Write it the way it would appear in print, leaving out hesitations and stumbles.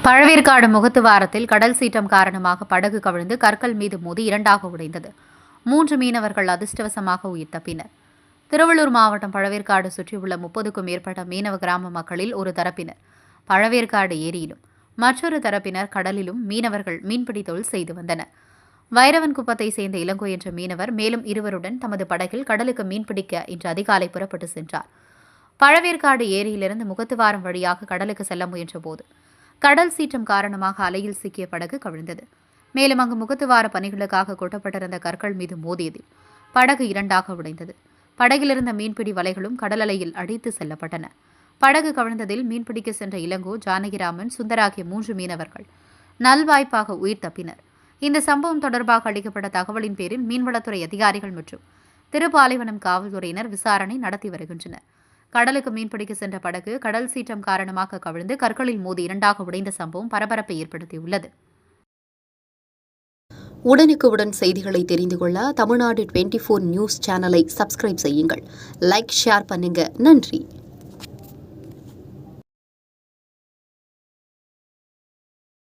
பழவேற்காடு முகத்துவாரத்தில் கடல் சீற்றம் காரணமாக படகு கவிழ்ந்து கற்கள் மீது மோதி இரண்டாக உடைந்தது. 3 மீனவர்கள் அதிர்ஷ்டவசமாக உயிர் தப்பினர். திருவள்ளூர் மாவட்டம் பழவேற்காடு சுற்றியுள்ள 30க்கும் மேற்பட்ட மீனவ கிராம மக்களில் ஒரு தரப்பினர் பழவேற்காடு ஏரியிலும் மற்றொரு தரப்பினர் கடலிலும் மீனவர்கள் மீன்பிடி தொழில் செய்து வந்தனர். வைரவன்குப்பத்தை சேர்ந்த இளங்கோ என்ற மீனவர் மேலும் இருவருடன் தமது படகில் கடலுக்கு மீன்பிடிக்க இன்று அதிகாலை புறப்பட்டு சென்றார். பழவேற்காடு ஏரியிலிருந்து முகத்துவாரம் வழியாக கடலுக்கு செல்ல முயன்றபோது கடல் சீற்றம் காரணமாக அலையில் சிக்கிய படகு கவிழ்ந்தது. மேலும் அங்கு முகத்துவார பணிகளுக்காக கொட்டப்பட்டிருந்த கற்கள் மீது மோதியதில் படகு இரண்டாக உடைந்தது. படகிலிருந்த மீன்பிடி வலைகளும் கடல் அலையில் அடித்து செல்லப்பட்டன. படகு கவிழ்ந்ததில் மீன்பிடிக்க சென்ற இளங்கோ, ஜானகிராமன், சுந்தர் ஆகிய 3 மீனவர்கள் நல்வாய்ப்பாக உயிர் தப்பினர். இந்த சம்பவம் தொடர்பாக அளிக்கப்பட்ட தகவலின் பேரில் மீன்வளத்துறை அதிகாரிகள் மற்றும் திருப்பாலைவனம் காவல்துறையினர் விசாரணை நடத்தி வருகின்றனர். கடலுக்கு மீன்பிடிக்க சென்ற படகு கடல் சீற்றம் காரணமாக கவிழ்ந்து கற்களில் மோதி இரண்டாக உடைந்த சம்பவம் பரபரப்பை ஏற்படுத்தியுள்ளது. உடனுக்குடன் செய்திகளை தெரிந்து கொள்ள தமிழ்நாடு 24 நியூஸ் சேனலை சப்ஸ்கிரைப் செய்யுங்கள். லைக், ஷேர் பண்ணுங்க. நன்றி.